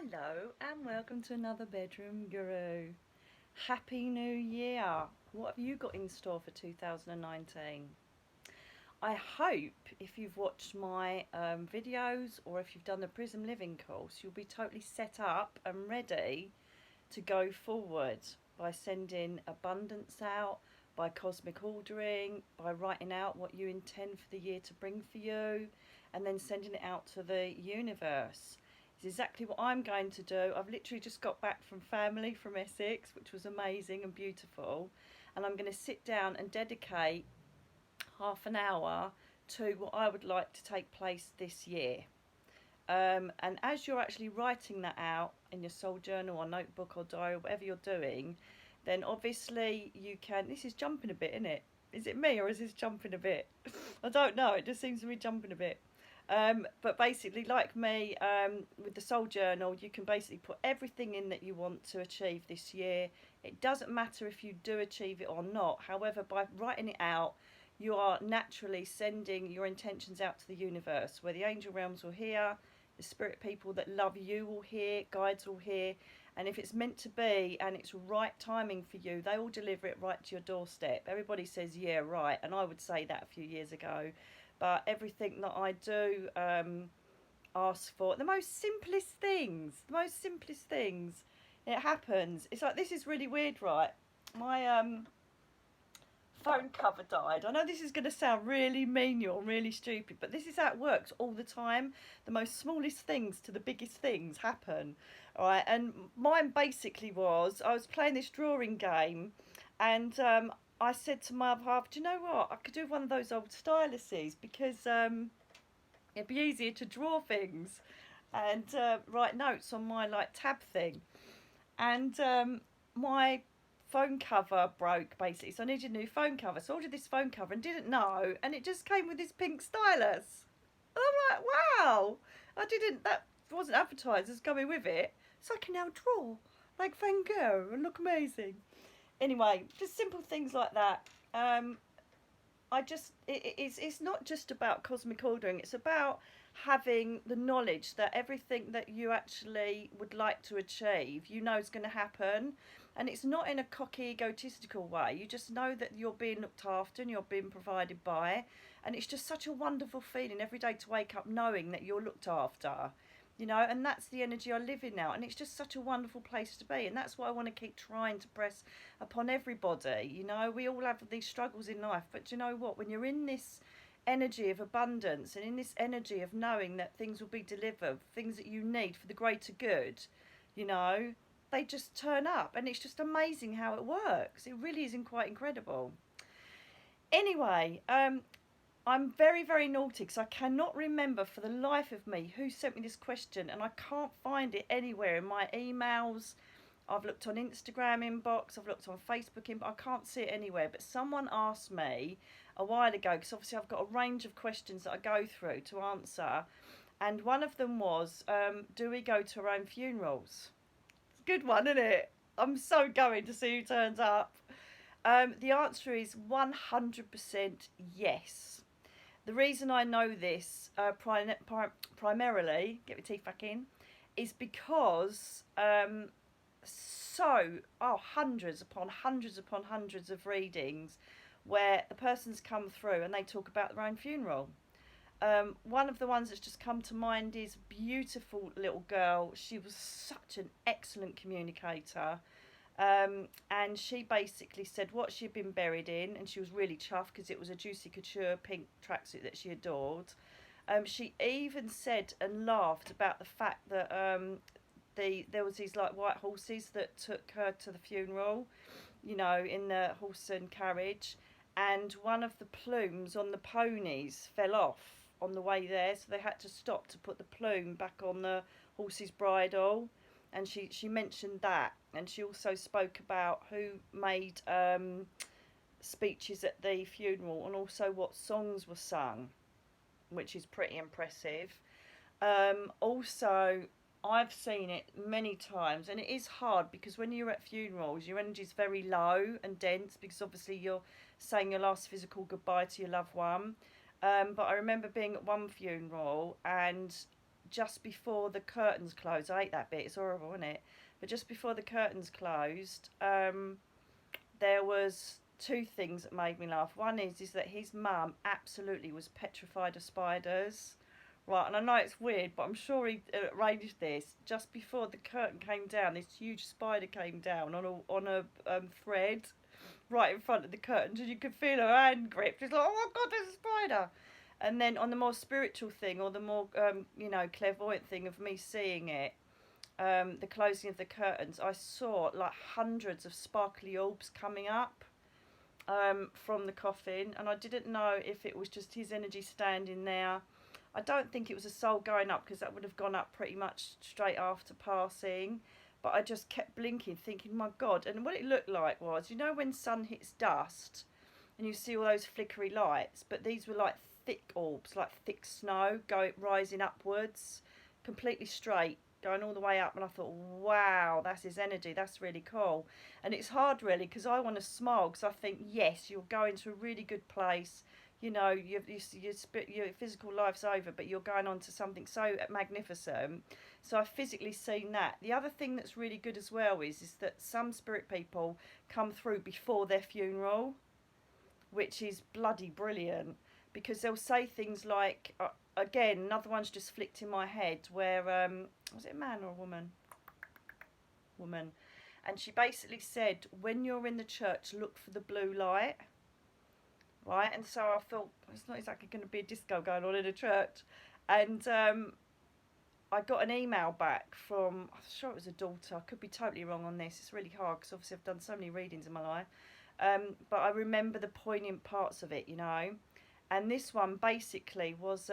Hello and welcome to another Bedroom Guru. Happy New Year! What have you got in store for 2019? I hope if you've watched my videos or if you've done the Prism Living course, you'll be totally set up and ready to go forward by sending abundance out, by cosmic ordering, by writing out what you intend for the year to bring for you, and then sending it out to the universe. It's exactly what I'm going to do. I've literally just got back from family from Essex, which was amazing and beautiful, and I'm going to sit down and dedicate half an hour to what I would like to take place this year. And as you're actually writing that out in your soul journal or notebook or diary, whatever you're doing, then obviously you can. This is jumping a bit, isn't it? Is it me or is this jumping a bit? I don't know. It just seems to be jumping a bit. But basically, like me, with the soul journal, you can basically put everything in that you want to achieve this year. It doesn't matter if you do achieve it or not. However, by writing it out, you are naturally sending your intentions out to the universe, where the angel realms will hear, the spirit people that love you will hear, guides will hear, and if it's meant to be and it's right timing for you, they will deliver it right to your doorstep. Everybody says, yeah, right, and I would say that a few years ago. But everything that I do ask for, the most simplest things, it happens. It's like, this is really weird, right? My phone cover died. I know this is going to sound really menial and really stupid, but this is how it works all the time. The most smallest things to the biggest things happen. All right, and mine basically was, I was playing this drawing game, and I said to my other half, do you know what? I could do one of those old styluses because it'd be easier to draw things and write notes on my like tab thing. And my phone cover broke basically, so I needed a new phone cover. So I ordered this phone cover and didn't know, and it just came with this pink stylus. And I'm like, wow! That wasn't advertised as coming with it, so I can now draw like Van Gogh and look amazing. Anyway, just simple things like that. It's not just about cosmic ordering. It's about having the knowledge that everything that you actually would like to achieve, you know, is going to happen, and it's not in a cocky, egotistical way. You just know that you're being looked after and you're being provided by, and it's just such a wonderful feeling every day to wake up knowing that you're looked after. You know, and that's the energy I live in now, and it's just such a wonderful place to be, and that's why I want to keep trying to press upon everybody. You know, we all have these struggles in life, but do you know what? When you're in this energy of abundance and in this energy of knowing that things will be delivered, things that you need for the greater good, you know, they just turn up, and it's just amazing how it works. It really is quite incredible. Anyway, I'm very, very naughty because I cannot remember for the life of me who sent me this question, and I can't find it anywhere in my emails. I've looked on Instagram inbox, I've looked on Facebook inbox, I can't see it anywhere. But someone asked me a while ago, because obviously I've got a range of questions that I go through to answer, and one of them was, do we go to our own funerals? It's a good one, isn't it? I'm so going to see who turns up. The answer is 100% yes. The reason I know this primarily, get my teeth back in, is because hundreds upon hundreds of readings where the person's come through and they talk about their own funeral. One of the ones that's just come to mind is beautiful little girl. She was such an excellent communicator. And she basically said what she'd been buried in, and she was really chuffed because it was a Juicy Couture pink tracksuit that she adored. She even said and laughed about the fact that there was these like white horses that took her to the funeral, you know, in the horse and carriage, and one of the plumes on the ponies fell off on the way there, so they had to stop to put the plume back on the horse's bridle. And she mentioned that, and she also spoke about who made speeches at the funeral and also what songs were sung, which is pretty impressive. Also, I've seen it many times, and it is hard because when you're at funerals, your energy is very low and dense because obviously you're saying your last physical goodbye to your loved one. But I remember being at one funeral and just before the curtains closed. I hate that bit. It's horrible, isn't it? But just before the curtains closed, there was two things that made me laugh. One is that his mum absolutely was petrified of spiders. Right, and I know it's weird, but I'm sure he arranged this. Just before the curtain came down, this huge spider came down on a thread right in front of the curtains, and you could feel her hand grip. She's like, "Oh my God, there's a spider!" And then on the more spiritual thing, or the more clairvoyant thing of me seeing it, the closing of the curtains, I saw like hundreds of sparkly orbs coming up from the coffin, and I didn't know if it was just his energy standing there. I don't think it was a soul going up, because that would have gone up pretty much straight after passing. But I just kept blinking, thinking, my God. And what it looked like was, you know, when sun hits dust and you see all those flickery lights, but these were like thick orbs, like thick snow, rising upwards, completely straight, going all the way up. And I thought, wow, that's his energy. That's really cool. And it's hard, really, because I want to smile, because I think, yes, you're going to a really good place. You know, your physical life's over, but you're going on to something so magnificent. So I've physically seen that. The other thing that's really good as well is that some spirit people come through before their funeral, which is bloody brilliant, because they'll say things like, again, another one's just flicked in my head, where, was it a man or a woman? Woman. And she basically said, when you're in the church, look for the blue light. Right, and so I thought, it's not exactly going to be a disco going on in a church. And I got an email back from, I'm sure it was a daughter. I could be totally wrong on this. It's really hard, because obviously I've done so many readings in my life. But I remember the poignant parts of it, you know. And this one basically was,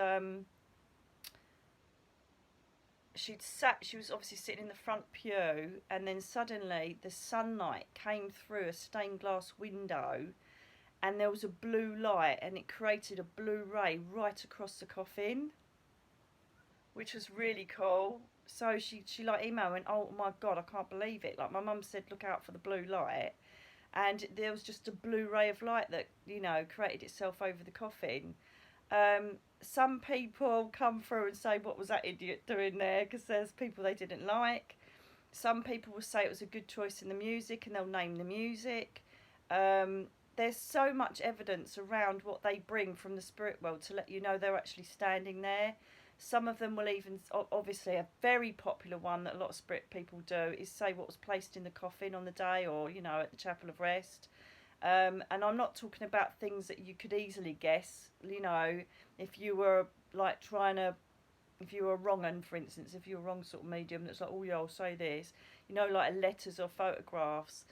she was obviously sitting in the front pew, and then suddenly the sunlight came through a stained glass window, and there was a blue light, and it created a blue ray right across the coffin, which was really cool. So she like emailed and went, "Oh my God, I can't believe it." Like, my mum said, look out for the blue light. And there was just a blue ray of light that, you know, created itself over the coffin. Some people come through and say, what was that idiot doing there? Because there's people they didn't like. Some people will say it was a good choice in the music, and they'll name the music. There's so much evidence around what they bring from the spirit world to let you know they're actually standing there. Some of them will even, obviously a very popular one that a lot of spirit people do is say what was placed in the coffin on the day, or, you know, at the chapel of rest. And I'm not talking about things that you could easily guess, you know, if you were like if you were wrong, and for instance, if you're a wrong sort of medium that's like, oh yeah, I'll say this, you know, like letters or photographs.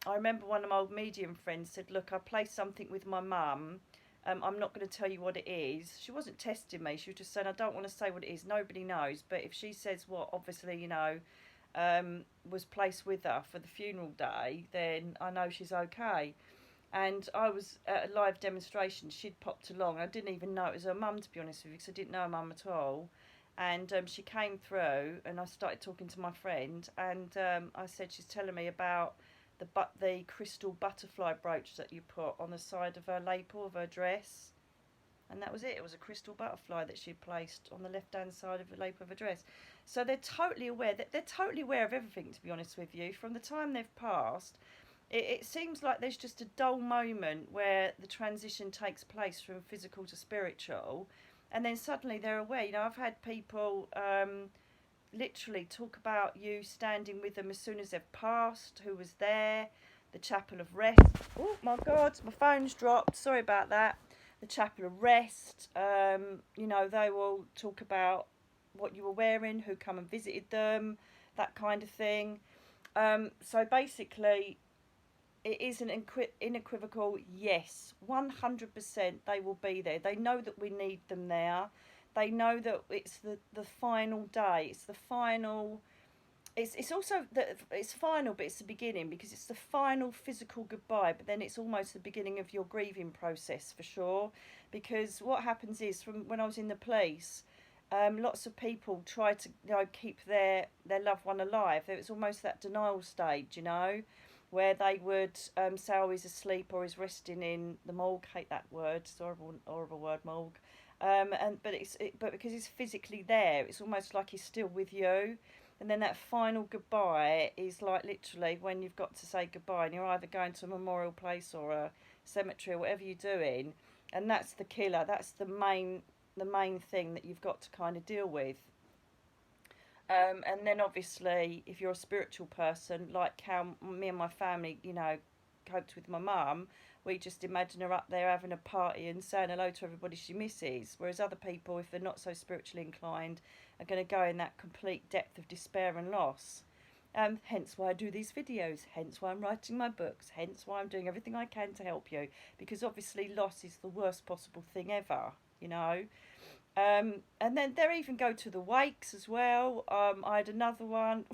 I remember one of my old medium friends said, look, I placed something with my mum. I'm not going to tell you what it is. She wasn't testing me. She was just saying, I don't want to say what it is. Nobody knows. But if she says what, obviously, you know, was placed with her for the funeral day, then I know she's okay. And I was at a live demonstration. She'd popped along. I didn't even know it was her mum, to be honest with you, because I didn't know her mum at all. And she came through, and I started talking to my friend. And I said, she's telling me about the crystal butterfly brooch that you put on the side of her lapel of her dress, and that was it. It was a crystal butterfly that she placed on the left hand side of the lapel of her dress. So they're totally aware. They're totally aware of everything, to be honest with you, from the time they've passed. It seems like there's just a dull moment where the transition takes place from physical to spiritual, and then suddenly they're aware. You know, I've had people literally talk about you standing with them as soon as they've passed, who was there, the chapel of rest. Oh my God, my phone's dropped, sorry about that. The chapel of rest, you know, they will talk about what you were wearing, who come and visited them, that kind of thing. So basically, it is an unequivocal yes, 100% they will be there. They know that we need them there. They know that it's the final day. It's the final. It's also it's final, but it's the beginning, because it's the final physical goodbye. But then it's almost the beginning of your grieving process, for sure. Because what happens is, from when I was in the police, lots of people try to, you know, keep their loved one alive. It's almost that denial stage, you know, where they would say, oh, he's asleep or he's resting in the morgue. Hate that word. It's a horrible word, morgue. But because he's physically there, it's almost like he's still with you. And then that final goodbye is like literally when you've got to say goodbye, and you're either going to a memorial place or a cemetery or whatever you're doing, and that's the killer. That's the main thing that you've got to kind of deal with. And then obviously, if you're a spiritual person, like how me and my family, coped with my mum, we just imagine her up there having a party and saying hello to everybody she misses. Whereas other people, if they're not so spiritually inclined, are going to go in that complete depth of despair and loss. Hence why I do these videos, hence why I'm writing my books, hence why I'm doing everything I can to help you. Because obviously loss is the worst possible thing ever, you know. And then they even go to the wakes as well. I had another one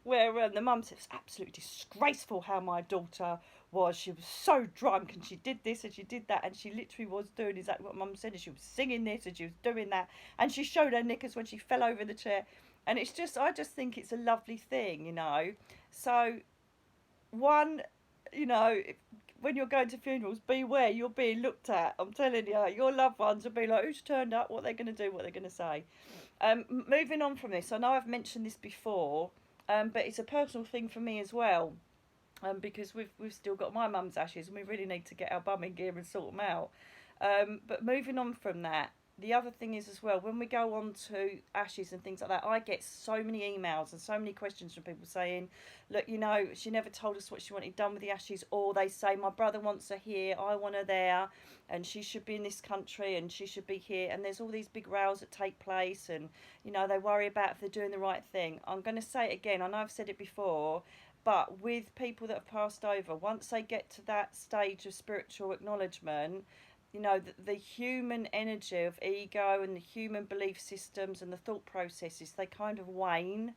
where the mum said it was absolutely disgraceful how my daughter was. She was so drunk and she did this and she did that, and she literally was doing exactly what mum said, and she was singing this and she was doing that, and she showed her knickers when she fell over the chair. And it's just, I just think it's a lovely thing, you know. So, one, you know, when you're going to funerals, beware, you're being looked at. I'm telling you, your loved ones will be like, who's turned up, what they're going to do, what they're going to say. Moving on from this, I know I've mentioned this before, but it's a personal thing for me as well. Because we've still got my mum's ashes, and we really need to get our bum in gear and sort them out. But moving on from that, the other thing is as well, when we go on to ashes and things like that, I get so many emails and so many questions from people saying, look, you know, she never told us what she wanted done with the ashes, or they say, my brother wants her here, I want her there, and she should be in this country and she should be here. And there's all these big rows that take place, and, you know, they worry about if they're doing the right thing. I'm going to say it again, I know I've said it before, but with people that have passed over, once they get to that stage of spiritual acknowledgement, you know, the human energy of ego and the human belief systems and the thought processes, they kind of wane.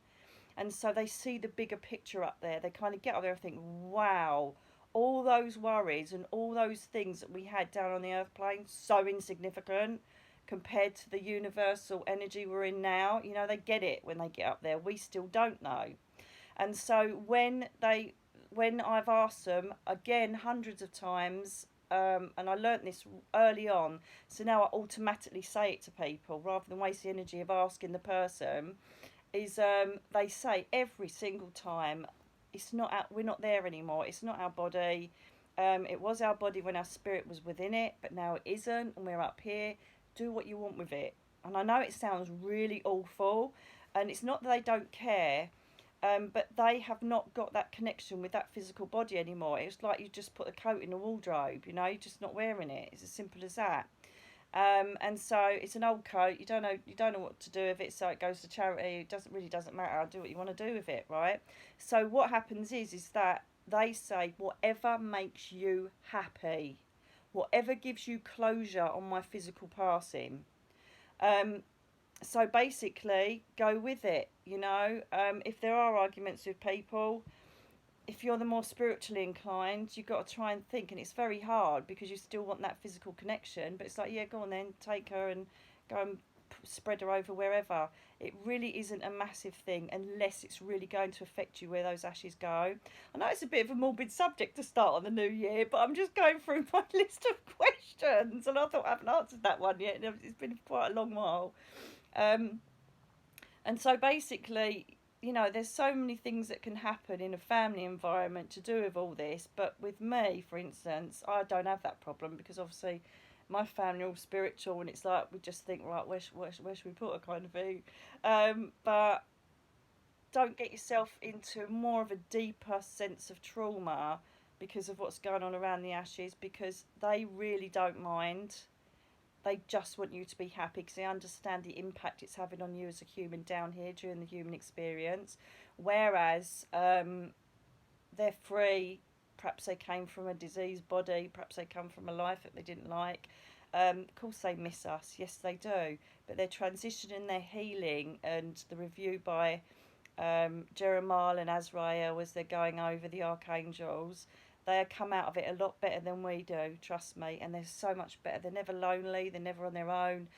And so they see the bigger picture up there. They kind of get up there and think, wow, all those worries and all those things that we had down on the earth plane, so insignificant compared to the universal energy we're in now. You know, they get it when they get up there. We still don't know. And so when I've asked them again hundreds of times, and I learnt this early on, so now I automatically say it to people rather than waste the energy of asking the person, is they say every single time, we're not there anymore, it's not our body, it was our body when our spirit was within it, but now it isn't, and we're up here, do what you want with it. And I know it sounds really awful, and it's not that they don't care, but they have not got that connection with that physical body anymore. It's like you just put a coat in a wardrobe, you know, you're just not wearing it. It's as simple as that. And so it's an old coat. You don't know what to do with it. So it goes to charity. It doesn't matter. Do what you want to do with it, right? So what happens is that they say whatever makes you happy, whatever gives you closure on my physical passing. So basically, go with it, you know. If there are arguments with people, if you're the more spiritually inclined, you've got to try and think, and it's very hard because you still want that physical connection, but it's like, yeah, go on then, take her and go and spread her over wherever. It really isn't a massive thing unless it's really going to affect you where those ashes go. I know it's a bit of a morbid subject to start on the new year, but I'm just going through my list of questions, and I thought I haven't answered that one yet, and it's been quite a long while. And so basically, you know, there's so many things that can happen in a family environment to do with all this. But with me, for instance, I don't have that problem because obviously my family are all spiritual, and it's like we just think, right, where should we put her kind of thing. But don't get yourself into more of a deeper sense of trauma because of what's going on around the ashes, because they really don't mind. They just want you to be happy because they understand the impact it's having on you as a human down here during the human experience. Whereas they're free. Perhaps they came from a diseased body. Perhaps they come from a life that they didn't like. Of course they miss us. Yes, they do. But their transition and their healing, and the review by Jeremiah and Azrael as they're going over the archangels, they come out of it a lot better than we do, trust me, and they're so much better. They're never lonely, they're never on their own,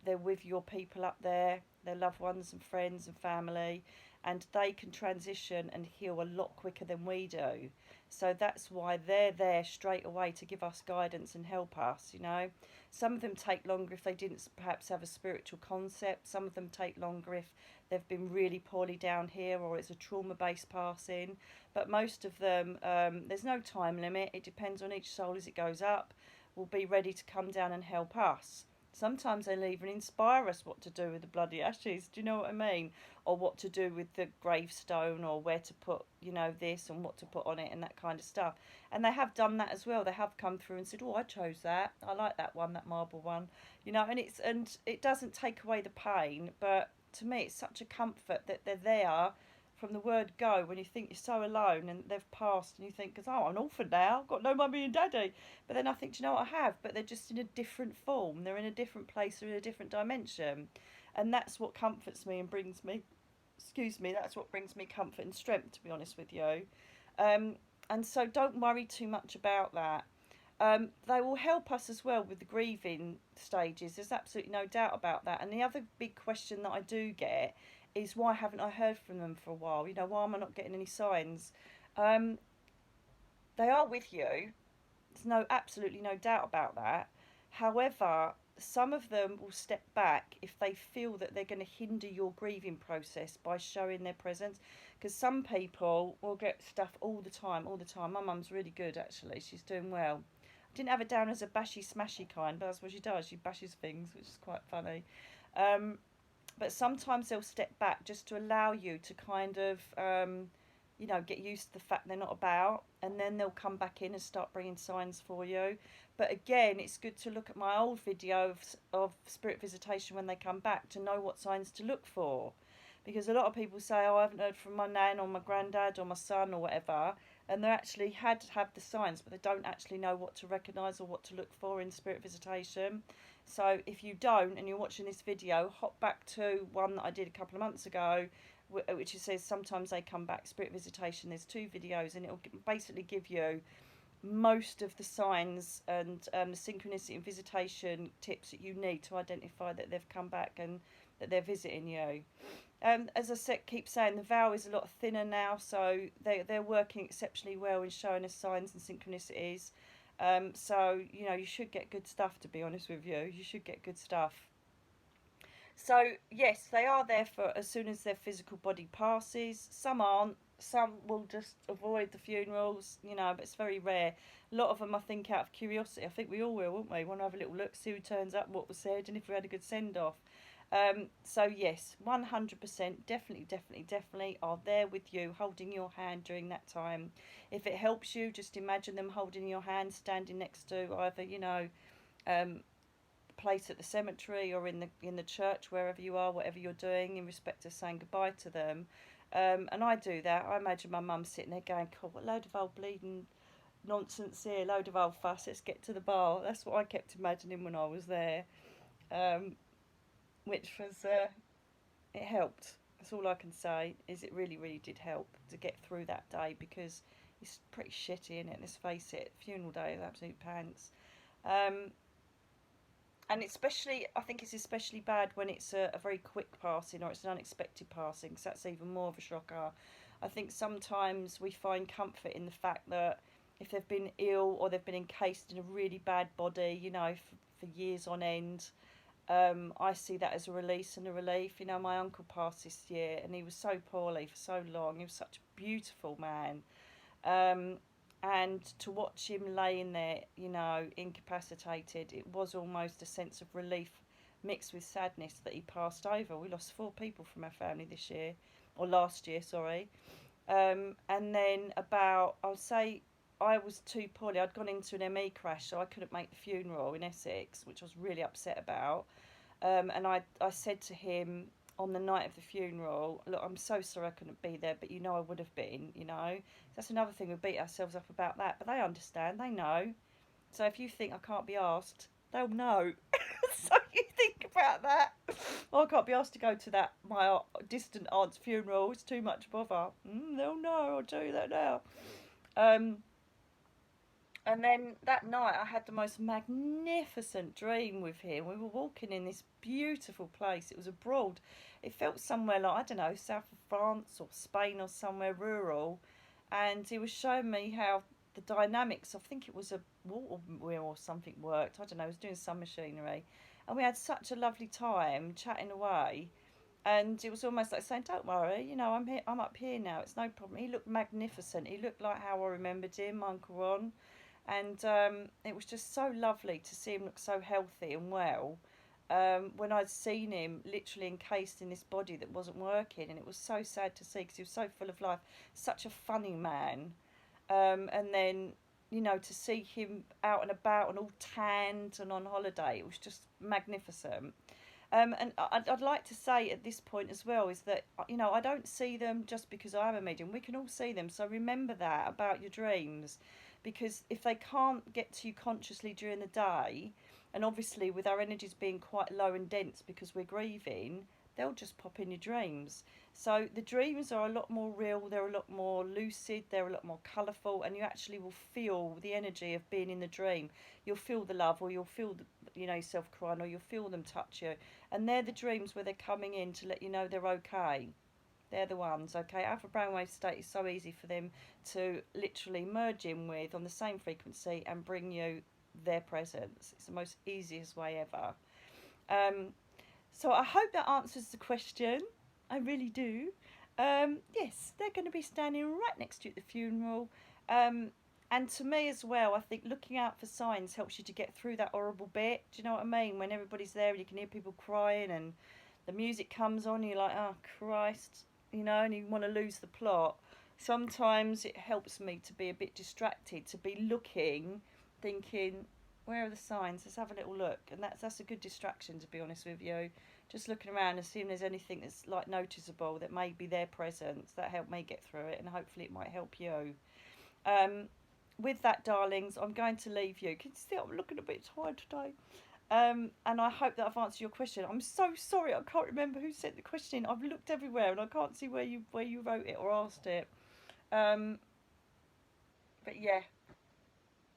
they're with your people up there, their loved ones and friends and family, and they can transition and heal a lot quicker than we do. So that's why they're there straight away to give us guidance and help us, you know. Some of them take longer if they didn't perhaps have a spiritual concept. Some of them take longer if they've been really poorly down here or it's a trauma-based passing. But most of them, there's no time limit. It depends on each soul as it goes up, will be ready to come down and help us. Sometimes they'll even inspire us what to do with the bloody ashes. Do you know what I mean? Or what to do with the gravestone, or where to put, you know, this and what to put on it and that kind of stuff. And they have done that as well. They have come through and said, "Oh, I chose that. I like that one, that marble one." You know, and it doesn't take away the pain, but to me, it's such a comfort that they're there from the word go when you think you're so alone and they've passed and you think, "Cause oh, I'm an orphan now, I've got no mummy and daddy." But then I think, do you know what I have? But they're just in a different form. They're in a different place. They're in a different dimension. And that's what comforts me and brings me, excuse me, that's what brings me comfort and strength, to be honest with you. And so don't worry too much about that. They will help us as well with the grieving stages. There's absolutely no doubt about that. And the other big question that I do get is, why haven't I heard from them for a while? You know, why am I not getting any signs? They are with you. There's absolutely no doubt about that. However, some of them will step back if they feel that they're going to hinder your grieving process by showing their presence. Because some people will get stuff all the time, all the time. My mum's really good, actually. She's doing well. I didn't have her down as a bashy smashy kind, but that's what she does. She bashes things, which is quite funny. But sometimes they'll step back just to allow you to kind of, you know, get used to the fact they're not about, and then they'll come back in and start bringing signs for you. But again, it's good to look at my old video of spirit visitation when they come back to know what signs to look for. Because a lot of people say, "Oh, I haven't heard from my nan or my granddad or my son or whatever," and they actually had to have the signs, but they don't actually know what to recognise or what to look for in spirit visitation. So if you don't, and you're watching this video, hop back to one that I did a couple of months ago, which says sometimes they come back, spirit visitation. There's 2 videos, and it'll basically give you most of the signs and the synchronicity and visitation tips that you need to identify that they've come back and that they're visiting you. As I said, keep saying, the veil is a lot thinner now, so they're working exceptionally well in showing us signs and synchronicities. So, you know, you should get good stuff, to be honest with you. You should get good stuff. So, yes, they are there for as soon as their physical body passes. Some aren't. Some will just avoid the funerals, you know, but it's very rare. A lot of them, I think, out of curiosity. I think we all will, won't we? Want to have a little look, see who turns up, what was said, and if we had a good send-off. So, yes, 100%, definitely are there with you, holding your hand during that time. If it helps you, just imagine them holding your hand, standing next to either, you know, place at the cemetery or in the church, wherever you are, whatever you're doing, in respect of saying goodbye to them. And I do that. I imagine my mum sitting there going, "God, what load of old bleeding nonsense here, load of old fuss, let's get to the bar." That's what I kept imagining when I was there, which was, it helped. That's all I can say, is it really did help to get through that day, because it's pretty shitty, isn't it? Let's face it, funeral day is absolute pants. And especially, I think it's especially bad when it's a very quick passing or it's an unexpected passing, because that's even more of a shocker. I think sometimes we find comfort in the fact that if they've been ill or they've been encased in a really bad body, you know, for years on end, I see that as a release and a relief. You know, my uncle passed this year and he was so poorly for so long. He was such a beautiful man. And to watch him laying there, you know, incapacitated, it was almost a sense of relief mixed with sadness that he passed over. We lost 4 people from our family this year, or last year, sorry. And then I'll say, I was too poorly. I'd gone into an ME crash, so I couldn't make the funeral in Essex, which I was really upset about. And I said to him on the night of the funeral, "Look, I'm so sorry I couldn't be there, but you know I would have been, you know." That's another thing, we beat ourselves up about that, but they understand, they know. So if you think I can't be asked, they'll know. So you think about that. Oh, I can't be asked to go to that, my distant aunt's funeral, it's too much bother. They'll know, I'll tell you that now. And then that night, I had the most magnificent dream with him. We were walking in this beautiful place. It was abroad. It felt somewhere like, I don't know, south of France or Spain or somewhere rural. And he was showing me how the dynamics, I think it was a water wheel or something, worked. I don't know, he was doing some machinery. And we had such a lovely time chatting away. And it was almost like saying, "Don't worry, you know, I'm here. I'm up here now. It's no problem." He looked magnificent. He looked like how I remembered him, Uncle Ron, and it was just so lovely to see him look so healthy and well. When I'd seen him literally encased in this body that wasn't working, and it was so sad to see because he was so full of life, such a funny man. And then, you know, to see him out and about and all tanned and on holiday, it was just magnificent. And I'd like to say at this point as well is that, you know, I don't see them just because I'm a medium. We can all see them. So remember that about your dreams, because if they can't get to you consciously during the day, and obviously with our energies being quite low and dense because we're grieving, they'll just pop in your dreams. So the dreams are a lot more real, they're a lot more lucid, they're a lot more colourful, and you actually will feel the energy of being in the dream. You'll feel the love, or you'll feel the, you know, yourself crying, or you'll feel them touch you. And they're the dreams where they're coming in to let you know they're okay. They're the ones, okay? Alpha brainwave state is so easy for them to literally merge in with on the same frequency and bring you their presence. It's the most easiest way ever. Um, so I hope that answers the question. I really do. Yes, they're going to be standing right next to you at the funeral. Um, and to me as well, I think looking out for signs helps you to get through that horrible bit. Do you know what I mean? When everybody's there and you can hear people crying and the music comes on, and you're like, oh Christ, you know, and you want to lose the plot. Sometimes it helps me to be a bit distracted, to be looking, thinking, where are the signs? Let's have a little look. And that's a good distraction, to be honest with you. Just looking around and seeing if there's anything that's like noticeable that may be their presence. That helped me get through it, and hopefully it might help you. Um, with that, darlings, I'm going to leave you. Can you see I'm looking a bit tired today? And I hope that I've answered your question. I'm so sorry, I can't remember who sent the question. I've looked everywhere and I can't see where you wrote it or asked it. Um, but yeah,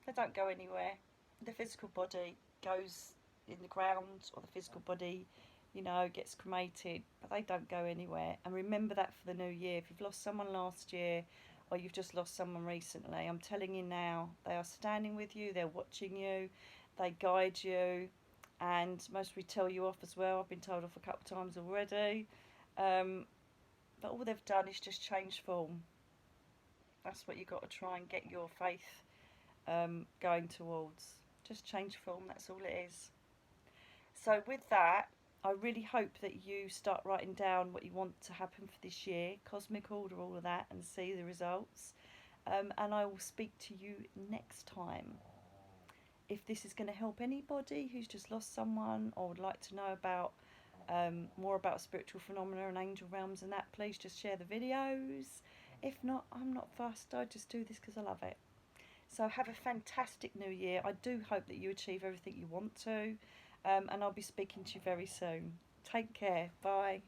they don't go anywhere. The physical body goes in the ground, or the physical body, you know, gets cremated, but they don't go anywhere. And remember that for the new year. If you've lost someone last year, or you've just lost someone recently, I'm telling you now, they are standing with you, they're watching you, they guide you, and mostly tell you off as well. I've been told off a couple of times already. Um, but all they've done is just change form. That's what you've got to try and get your faith going towards. Just change form, that's all it is. So, with that, I really hope that you start writing down what you want to happen for this year, cosmic order, all of that, and see the results. And I will speak to you next time. If this is going to help anybody who's just lost someone or would like to know about more about spiritual phenomena and angel realms and that, please just share the videos. If not, I'm not fussed. I just do this because I love it. So have a fantastic new year. I do hope that you achieve everything you want to. And I'll be speaking to you very soon. Take care. Bye.